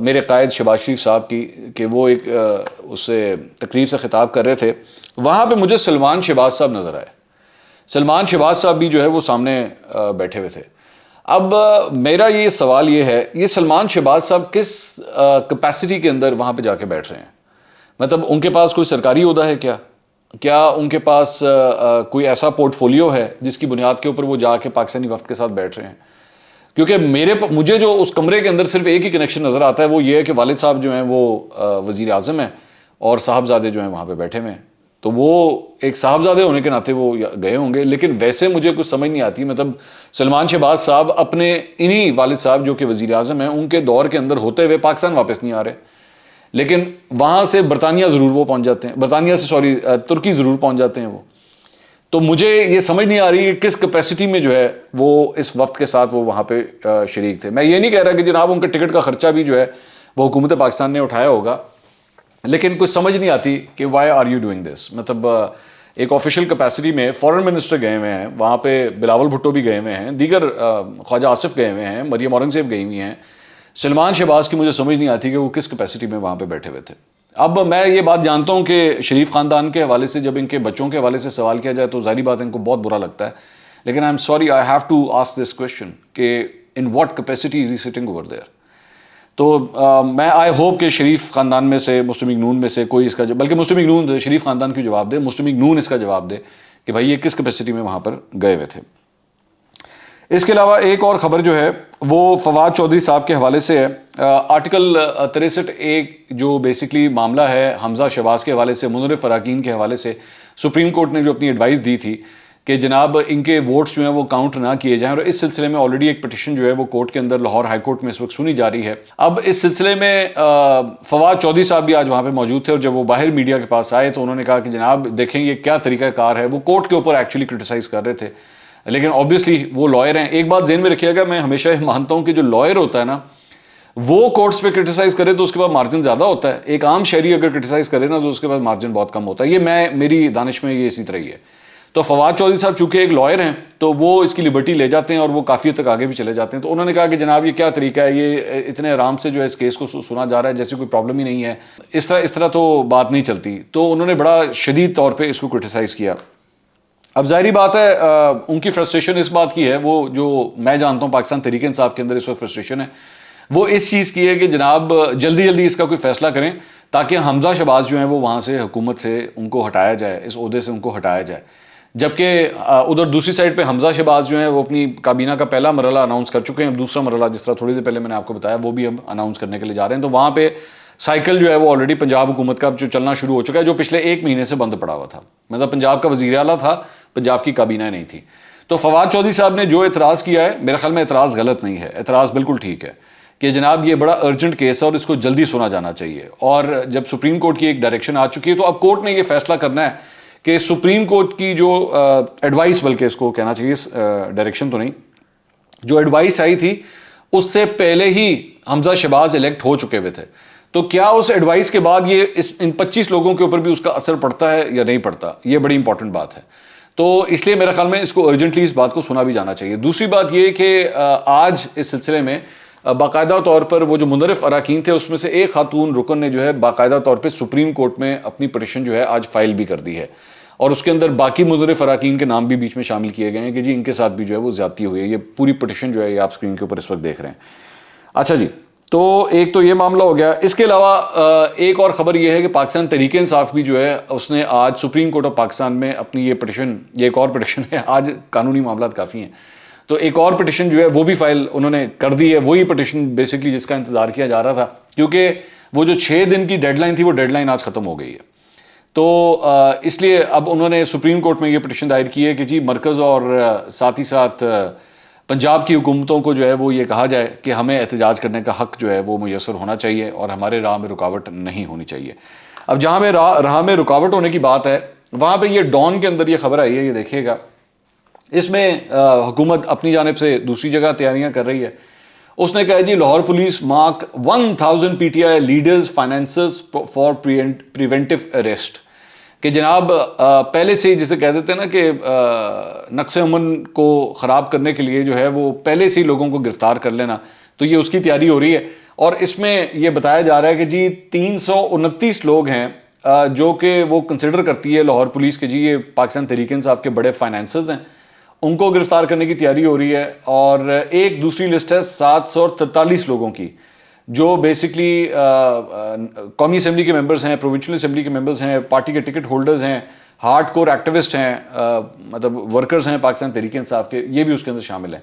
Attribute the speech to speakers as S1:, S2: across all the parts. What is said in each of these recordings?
S1: میرے قائد شہباز شریف صاحب کی کہ وہ ایک اس سے تقریب سے خطاب کر رہے تھے. وہاں پہ مجھے سلمان شہباز صاحب نظر آئے. سلمان شہباز صاحب بھی جو ہے وہ سامنے بیٹھے ہوئے تھے. اب میرا یہ سوال یہ ہے, یہ سلمان شہباز صاحب کس کیپیسٹی کے اندر وہاں پہ جا کے بیٹھ رہے ہیں؟ مطلب ان کے پاس کوئی سرکاری عہدہ ہے کیا ان کے پاس کوئی ایسا پورٹ فولیو ہے جس کی بنیاد کے اوپر وہ جا کے پاکستانی وفد کے ساتھ بیٹھ رہے ہیں؟ کیونکہ مجھے جو اس کمرے کے اندر صرف ایک ہی کنیکشن نظر آتا ہے وہ یہ ہے کہ والد صاحب جو ہیں وہ وزیر اعظم ہیں اور صاحبزادے جو ہیں وہاں پہ بیٹھے ہوئے ہیں. تو وہ ایک صاحبزادے ہونے کے ناطے وہ گئے ہوں گے, لیکن ویسے مجھے کچھ سمجھ نہیں آتی. مطلب سلمان شہباز صاحب اپنے انہی والد صاحب جو کہ وزیر اعظم ہیں ان کے دور کے اندر ہوتے ہوئے پاکستان واپس نہیں آ رہے, لیکن وہاں سے برطانیہ ضرور وہ پہنچ جاتے ہیں, برطانیہ سے ترکی ضرور پہنچ جاتے ہیں وہ. تو مجھے یہ سمجھ نہیں آ رہی کہ کس کیپیسٹی میں جو ہے وہ اس وقت کے ساتھ وہ وہاں پہ شریک تھے. میں یہ نہیں کہہ رہا کہ جناب ان کے ٹکٹ کا خرچہ بھی جو ہے وہ حکومت پاکستان نے اٹھایا ہوگا, لیکن کچھ سمجھ نہیں آتی کہ why are you doing this. مطلب ایک آفیشیل کیپیسٹی میں فارن منسٹر گئے ہوئے ہیں وہاں پہ, بلاول بھٹو بھی گئے ہوئے ہیں, دیگر خواجہ آصف گئے ہوئے ہیں, مریم اورنگزیب گئی ہوئی ہیں. سلمان شہباز کی مجھے سمجھ نہیں آتی کہ وہ کس کیپیسٹی میں وہاں پہ بیٹھے ہوئے تھے. اب میں یہ بات جانتا ہوں کہ شریف خاندان کے حوالے سے جب ان کے بچوں کے حوالے سے سوال کیا جائے تو ظاہری بات ان کو بہت برا لگتا ہے, لیکن I am sorry I have to ask this question کہ in what capacity is he sitting over there. تو میں آئی ہوپ کہ شریف خاندان میں سے, مسلم لیگ نون میں سے کوئی اس کا, بلکہ مسلم لیگ نون شریف خاندان کی جواب دے, مسلم لیگ نون اس کا جواب دے کہ بھائی یہ کس کیپیسٹی میں وہاں پر گئے ہوئے تھے. اس کے علاوہ ایک اور خبر جو ہے وہ فواد چودھری صاحب کے حوالے سے ہے. آرٹیکل 63(a) جو بیسکلی معاملہ ہے حمزہ شہباز کے حوالے سے, منرف اراکین کے حوالے سے, سپریم کورٹ نے جو اپنی ایڈوائز دی تھی کہ جناب ان کے ووٹس جو ہیں وہ کاؤنٹ نہ کیے جائیں, اور اس سلسلے میں آلریڈی ایک پٹیشن جو ہے وہ کورٹ کے اندر لاہور ہائی کورٹ میں اس وقت سنی جا رہی ہے. اب اس سلسلے میں فواد چودھری صاحب بھی آج وہاں پہ موجود تھے, اور جب وہ باہر میڈیا کے پاس آئے تو انہوں نے کہا کہ جناب دیکھیں یہ کیا طریقہ کار ہے. وہ کورٹ کے اوپر ایکچولی کرٹیسائز کر رہے تھے, لیکن آبویسلی وہ لائر ہیں. ایک بات ذہن میں رکھیے گا, میں ہمیشہ مانتا ہوں کہ جو لائر ہوتا ہے نا وہ کورٹس پہ کرٹیسائز کرے تو اس کے بعد مارجن زیادہ ہوتا ہے. ایک عام شہری اگر کرٹیسائز کرے نا تو اس کے بعد مارجن بہت کم ہوتا ہے. یہ میری دانش میں یہ اسی طرح ہی ہے. تو فواد چودھری صاحب چونکہ ایک لائر ہیں تو وہ اس کی لبرٹی لے جاتے ہیں اور وہ کافی حد تک آگے بھی چلے جاتے ہیں. تو انہوں نے کہا کہ جناب یہ کیا طریقہ ہے, یہ اتنے آرام سے جو ہے اس کیس کو سنا جا رہا ہے جیسے کوئی پرابلم ہی نہیں ہے, اس طرح تو بات نہیں چلتی. تو انہوں نے بڑا شدید طور پہ اس کو کرٹیسائز کیا. اب ظاہری بات ہے ان کی فرسٹریشن اس بات کی ہے, وہ جو میں جانتا ہوں پاکستان تحریک انصاف کے اندر اس وقت فرسٹریشن ہے وہ اس چیز کی ہے کہ جناب جلدی اس کا کوئی فیصلہ کریں تاکہ حمزہ شہباز جو ہیں وہ وہاں سے حکومت سے ان کو ہٹایا جائے, اس عہدے سے ان کو ہٹایا جائے. جبکہ ادھر دوسری سائڈ پہ حمزہ شہباز جو ہیں وہ اپنی کابینہ کا پہلا مرحلہ اناؤنس کر چکے ہیں. اب دوسرا مرحلہ جس طرح تھوڑی دیر پہلے میں نے آپ کو بتایا وہ بھی اب اناؤنس کرنے کے لیے جا رہے ہیں. تو وہاں پہ سائیکل جو ہے وہ آلریڈی پنجاب حکومت کا جو چلنا شروع ہو چکا ہے, جو پچھلے 1 مہینے سے بند پڑا ہوا تھا. مطلب پنجاب کا وزیر اعلیٰ تھا, پنجاب کی کابینہ نہیں تھی. تو فواد چودھری صاحب نے جو اعتراض کیا ہے میرے خیال میں اعتراض غلط نہیں ہے, اعتراض بالکل ٹھیک ہے کہ جناب یہ بڑا ارجنٹ کیس ہے اور اس کو جلدی سنا جانا چاہیے. اور جب سپریم کورٹ کی ایک ڈائریکشن آ چکی ہے تو اب کورٹ نے یہ فیصلہ کرنا ہے کہ سپریم کورٹ کی جو ایڈوائس, بلکہ اس کو کہنا چاہیے ڈائریکشن تو نہیں, جو ایڈوائس آئی تھی اس سے پہلے ہی حمزہ شہباز الیکٹ ہو چکے ہوئے تھے. تو کیا اس ایڈوائس کے بعد یہ ان 25 لوگوں کے اوپر بھی اس کا اثر پڑتا ہے یا نہیں پڑتا, یہ بڑی امپورٹنٹ بات ہے. تو اس لیے میرے خیال میں اس کو ارجنٹلی اس بات کو سنا بھی جانا چاہیے. دوسری بات یہ کہ آج اس سلسلے میں باقاعدہ طور پر وہ جو منرف اراکین تھے اس میں سے ایک خاتون رکن نے جو ہے باقاعدہ طور پہ سپریم کورٹ میں اپنی پٹیشن جو ہے آج فائل بھی کر دی ہے, اور اس کے اندر باقی منرف اراکین کے نام بھی بیچ میں شامل کیے گئے ہیں کہ جی ان کے ساتھ بھی جو ہے وہ زیادتی ہوئی ہے. یہ پوری پٹیشن جو ہے یہ آپ اسکرین کے اوپر اس وقت دیکھ رہے ہیں. اچھا جی, تو ایک تو یہ معاملہ ہو گیا. اس کے علاوہ ایک اور خبر یہ ہے کہ پاکستان تحریک انصاف بھی جو ہے اس نے آج سپریم کورٹ آف پاکستان میں اپنی یہ پٹیشن, یہ ایک اور پٹیشن ہے, آج قانونی معاملات کافی ہیں تو ایک اور پٹیشن جو ہے وہ بھی فائل انہوں نے کر دی ہے. وہی پٹیشن بیسکلی جس کا انتظار کیا جا رہا تھا, کیونکہ وہ جو 6 دن کی ڈیڈ لائن تھی وہ ڈیڈ لائن آج ختم ہو گئی ہے. تو اس لیے اب انہوں نے سپریم کورٹ میں یہ پٹیشن دائر کی ہے کہ جی مرکز اور ساتھ ہی ساتھ پنجاب کی حکومتوں کو جو ہے وہ یہ کہا جائے کہ ہمیں احتجاج کرنے کا حق جو ہے وہ میسر ہونا چاہیے اور ہمارے راہ میں رکاوٹ نہیں ہونی چاہیے. اب جہاں میں راہ میں رکاوٹ ہونے کی بات ہے وہاں پہ یہ ڈان کے اندر یہ خبر آئی ہے, یہ دیکھیے گا. اس میں حکومت اپنی جانب سے دوسری جگہ تیاریاں کر رہی ہے. اس نے کہا جی Lahore police mark 1000 P T I leaders financers for preventive arrest. کہ جناب پہلے سے ہی جسے کہہ دیتے ہیں نا کہ نقص امن کو خراب کرنے کے لیے جو ہے وہ پہلے سے ہی لوگوں کو گرفتار کر لینا, تو یہ اس کی تیاری ہو رہی ہے، اور اس میں یہ بتایا جا رہا ہے کہ جی 329 لوگ ہیں جو کہ وہ کنسیڈر کرتی ہے لاہور پولیس کے جی یہ پاکستان تحریک انصاف کے بڑے فائنانسرز ہیں، ان کو گرفتار کرنے کی تیاری ہو رہی ہے. اور ایک دوسری لسٹ ہے 743 لوگوں کی جو بیسکلی قومی اسمبلی کے ممبرز ہیں، پروونشل اسمبلی کے ممبرز ہیں، پارٹی کے ٹکٹ ہولڈرز ہیں، ہارڈ کور ایکٹیوسٹ ہیں، مطلب ورکرز ہیں پاکستان تحریک انصاف کے، یہ بھی اس کے اندر شامل ہیں.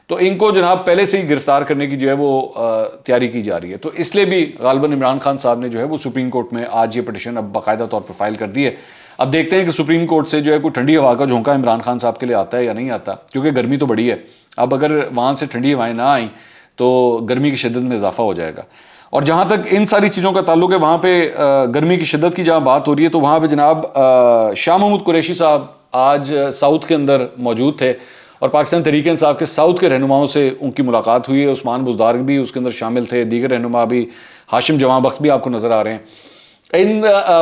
S1: تو ان کو جناب پہلے سے ہی گرفتار کرنے کی جو ہے وہ تیاری کی جا رہی ہے. تو اس لیے بھی غالباً عمران خان صاحب نے جو ہے وہ سپریم کورٹ میں آج یہ پٹیشن اب باقاعدہ طور پر فائل کر دی ہے. اب دیکھتے ہیں کہ سپریم کورٹ سے جو ہے کوئی ٹھنڈی ہوا کا جھونکا عمران خان صاحب کے لیے آتا ہے یا نہیں آتا، کیونکہ گرمی تو بڑی ہے. اب اگر وہاں سے ٹھنڈی ہوائیں نہ آئیں تو گرمی کی شدت میں اضافہ ہو جائے گا. اور جہاں تک ان ساری چیزوں کا تعلق ہے، وہاں پہ گرمی کی شدت کی جہاں بات ہو رہی ہے تو وہاں پہ جناب شاہ محمود قریشی صاحب آج ساؤتھ کے اندر موجود تھے، اور پاکستان تحریک انصاف کے ساؤتھ کے رہنماؤں سے ان کی ملاقات ہوئی ہے. عثمان بزدار بھی اس کے اندر شامل تھے، دیگر رہنما بھی، ہاشم جواں بخت بھی آپ کو نظر آ رہے ہیں.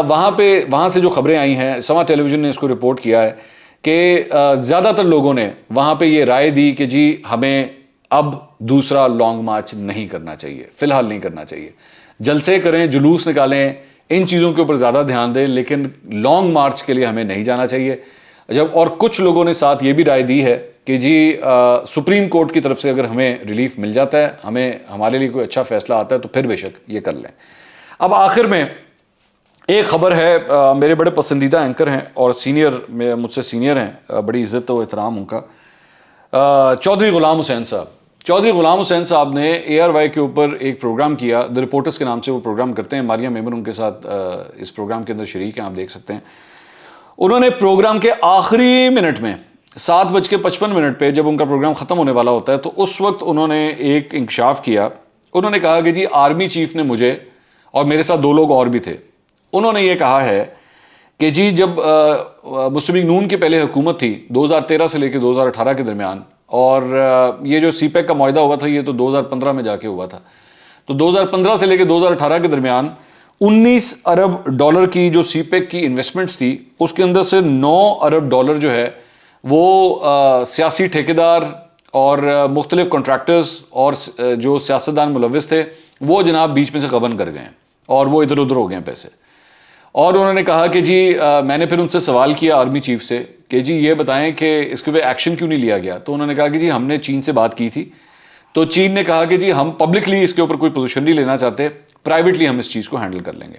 S1: وہاں سے جو خبریں آئی ہیں، سما ٹیلی ویژن نے اس کو رپورٹ کیا ہے کہ زیادہ تر لوگوں نے وہاں پہ یہ رائے دی کہ جی ہمیں اب دوسرا لانگ مارچ نہیں کرنا چاہیے، فی الحال نہیں کرنا چاہیے. جلسے کریں، جلوس نکالیں، ان چیزوں کے اوپر زیادہ دھیان دیں، لیکن لانگ مارچ کے لیے ہمیں نہیں جانا چاہیے. اور کچھ لوگوں نے ساتھ یہ بھی رائے دی ہے کہ جی سپریم کورٹ کی طرف سے اگر ہمیں ریلیف مل جاتا ہے، ہمارے لیے کوئی اچھا فیصلہ آتا ہے تو پھر بے شک یہ کر لیں. اب آخر میں ایک خبر ہے، میرے بڑے پسندیدہ اینکر ہیں اور مجھ سے سینئر ہیں، بڑی عزت و احترام ان کا، چودھری غلام حسین صاحب. چودھری غلام حسین صاحب نے ARY کے اوپر ایک پروگرام کیا، دی رپورٹرز کے نام سے وہ پروگرام کرتے ہیں. ماریہ میمن ان کے ساتھ اس پروگرام کے اندر شریک ہیں، آپ دیکھ سکتے ہیں. انہوں نے پروگرام کے آخری منٹ میں 7:55 پہ جب ان کا پروگرام ختم ہونے والا ہوتا ہے تو اس وقت انہوں نے ایک انکشاف کیا. انہوں نے کہا کہ جی آرمی چیف نے مجھے، اور میرے ساتھ 2 لوگ اور بھی تھے، انہوں نے یہ کہا ہے کہ جی جب مسلم لیگ نون کی پہلے حکومت تھی 2013 سے لے کے 2018 کے درمیان، اور یہ جو سی پیک کا معاہدہ ہوا تھا یہ تو 2015 میں جا کے ہوا تھا، تو 2015 سے لے کے 2018 کے درمیان 19 ارب ڈالر کی جو سی پیک کی انویسٹمنٹس تھی، اس کے اندر سے 9 ارب ڈالر جو ہے وہ سیاسی ٹھیکیدار اور مختلف کنٹریکٹرز اور جو سیاستدان ملوث تھے وہ جناب بیچ میں سے غبن کر گئے ہیں اور وہ ادھر ادھر ہو گئے ہیں پیسے. اور انہوں نے کہا کہ جی میں نے پھر ان سے سوال کیا آرمی چیف سے کہ جی یہ بتائیں کہ اس کے اوپر ایکشن کیوں نہیں لیا گیا. تو انہوں نے کہا کہ جی ہم نے چین سے بات کی تھی، تو چین نے کہا کہ جی ہم پبلکلی اس کے اوپر کوئی پوزیشن نہیں لینا چاہتے، پرائیویٹلی ہم اس چیز کو ہینڈل کر لیں گے.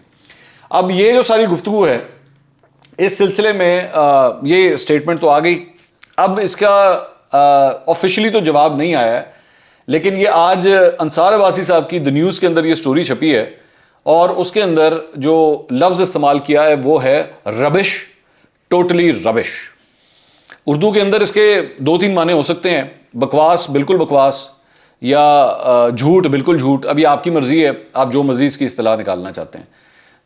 S1: اب یہ جو ساری گفتگو ہے اس سلسلے میں یہ اسٹیٹمنٹ تو آ گئی. اب اس کا آفیشلی تو جواب نہیں آیا ہے، لیکن یہ آج انصار عباسی صاحب کی دی نیوز کے اندر یہ سٹوری چھپی ہے، اور اس کے اندر جو لفظ استعمال کیا ہے وہ ہے ربش، ٹوٹلی ربش. اردو کے اندر اس کے 2-3 معنی ہو سکتے ہیں، بکواس، بالکل بکواس، یا جھوٹ، بالکل جھوٹ. ابھی آپ کی مرضی ہے، آپ جو مرضی اس کی اصطلاح نکالنا چاہتے ہیں.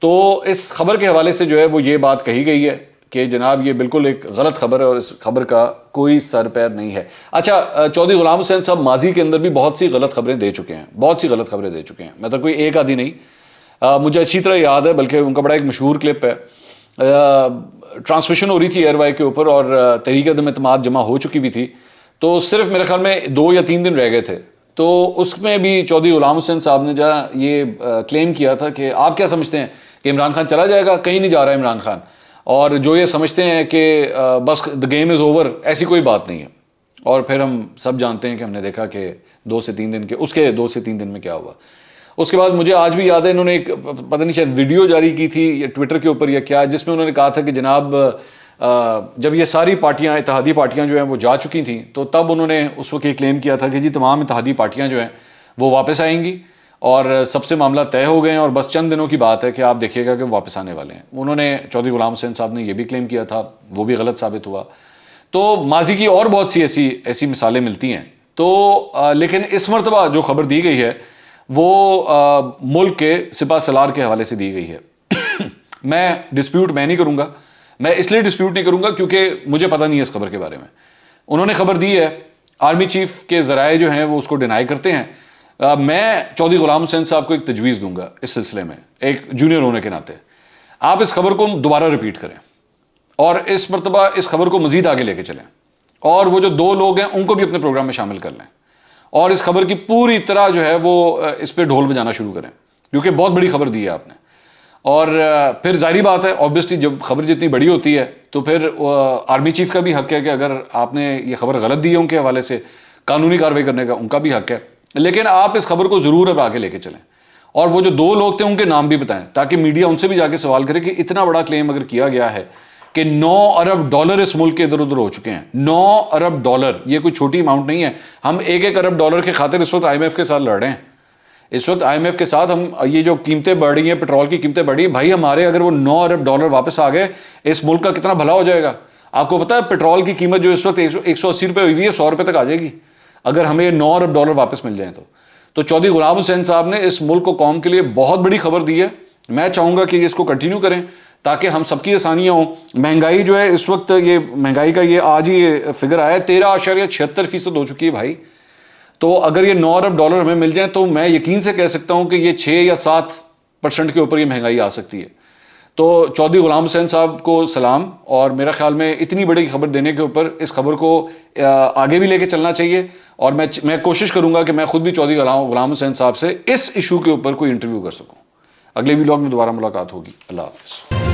S1: تو اس خبر کے حوالے سے جو ہے وہ یہ بات کہی گئی ہے کہ جناب یہ بالکل ایک غلط خبر ہے اور اس خبر کا کوئی سر پیر نہیں ہے. اچھا، چودھری غلام حسین صاحب ماضی کے اندر بھی بہت سی غلط خبریں دے چکے ہیں، بہت سی غلط خبریں دے چکے ہیں، مطلب کوئی ایک آدھی نہیں. مجھے اچھی طرح یاد ہے، بلکہ ان کا بڑا ایک مشہور کلپ ہے، ٹرانسمیشن ہو رہی تھی ARY کے اوپر اور تحریک عدم اعتماد جمع ہو چکی بھی تھی، تو صرف میرے خیال میں 2 یا 3 دن رہ گئے تھے. تو اس میں بھی چودھری غلام حسین صاحب نے جہاں یہ کلیم کیا تھا کہ آپ کیا سمجھتے ہیں کہ عمران خان چلا جائے گا؟ کہیں نہیں جا رہا ہے عمران خان، اور جو یہ سمجھتے ہیں کہ بس دا گیم از اوور، ایسی کوئی بات نہیں ہے. اور پھر ہم سب جانتے ہیں کہ ہم نے دیکھا کہ 2 سے 3 دن کے اس کے 2 سے 3 دن میں کیا ہوا. اس کے بعد مجھے آج بھی یاد ہے انہوں نے ایک پتہ نہیں شاید ویڈیو جاری کی تھی یا ٹویٹر کے اوپر یا کیا، جس میں انہوں نے کہا تھا کہ جناب جب یہ ساری پارٹیاں، اتحادی پارٹیاں جو ہیں وہ جا چکی تھیں، تو تب انہوں نے اس وقت یہ کلیم کیا تھا کہ جی تمام اتحادی پارٹیاں جو ہیں وہ واپس آئیں گی اور سب سے معاملہ طے ہو گئے ہیں اور بس چند دنوں کی بات ہے کہ آپ دیکھیے گا کہ وہ واپس آنے والے ہیں. انہوں نے چودھری غلام حسین صاحب نے یہ بھی کلیم کیا تھا، وہ بھی غلط ثابت ہوا. تو ماضی کی اور بہت سی ایسی مثالیں ملتی ہیں. تو لیکن اس مرتبہ جو خبر دی گئی ہے وہ ملک کے سپہ سالار کے حوالے سے دی گئی ہے. میں ڈسپیوٹ نہیں کروں گا، میں اس لیے ڈسپیوٹ نہیں کروں گا کیونکہ مجھے پتہ نہیں ہے اس خبر کے بارے میں. انہوں نے خبر دی ہے، آرمی چیف کے ذرائع جو ہیں وہ اس کو ڈینائی کرتے ہیں. میں چودھری غلام حسین صاحب کو ایک تجویز دوں گا اس سلسلے میں، ایک جونیئر ہونے کے ناطے، آپ اس خبر کو دوبارہ ریپیٹ کریں اور اس مرتبہ اس خبر کو مزید آگے لے کے چلیں، اور وہ جو 2 لوگ ہیں ان کو بھی اپنے پروگرام میں شامل کر لیں. اور اس خبر کی پوری طرح جو ہے وہ اس پہ ڈھول بجانا شروع کریں، کیونکہ بہت بڑی خبر دی ہے آپ نے. اور پھر ظاہری بات ہے آبویسلی جب خبر جتنی بڑی ہوتی ہے تو پھر آرمی چیف کا بھی حق ہے کہ اگر آپ نے یہ خبر غلط دی ہے ان کے حوالے سے قانونی کارروائی کرنے کا ان کا بھی حق ہے، لیکن آپ اس خبر کو ضرور اب آگے لے کے چلیں. اور وہ جو 2 لوگ تھے ان کے نام بھی بتائیں تاکہ میڈیا ان سے بھی جا کے سوال کرے کہ اتنا بڑا کلیم اگر کیا گیا ہے کہ 9 ارب ڈالر اس ملک کے ادھر ادھر ہو چکے ہیں. 9 ارب ڈالر یہ کوئی چھوٹی اماؤنٹ نہیں ہے. ہم 1 ارب ڈالر کے خاطر اس وقت IMF کے ساتھ لڑ رہے ہیں. اس وقت IMF کے ساتھ ہم یہ جو قیمتیں بڑھ رہی ہیں، پیٹرول کی قیمتیں بڑھ رہی ہیں، بھائی ہمارے اگر وہ 9 ارب ڈالر واپس آ گئے اس ملک کا کتنا بھلا ہو جائے گا. آپ کو پتا ہے پیٹرول کی قیمت جو اس وقت 180 روپے ہوئی ہے 100 روپے تک آ جائے گی اگر ہمیں 9 ارب ڈالر واپس مل جائیں تو چودھری غلام حسین صاحب نے اس ملک کو قوم کے لیے بہت بڑی خبر دی ہے. میں چاہوں گا کہ اس کو کنٹینیو کریں تاکہ ہم سب کی آسانیاں ہوں. مہنگائی جو ہے اس وقت یہ مہنگائی کا یہ آج ہی فگر آیا ہے 13.76% ہو چکی ہے بھائی. تو اگر یہ 9 ارب ڈالر ہمیں مل جائیں تو میں یقین سے کہہ سکتا ہوں کہ یہ 6 یا 7% کے اوپر یہ مہنگائی آ سکتی ہے. تو چودھری غلام حسین صاحب کو سلام، اور میرا خیال میں اتنی بڑی خبر دینے کے اوپر اس خبر کو آگے بھی لے کے چلنا چاہیے. اور میں کوشش کروں گا کہ میں خود بھی چودھری غلام حسین صاحب سے اس ایشو کے اوپر کوئی انٹرویو کر سکوں. اگلے ویلاگ میں دوبارہ ملاقات ہوگی. اللہ حافظ.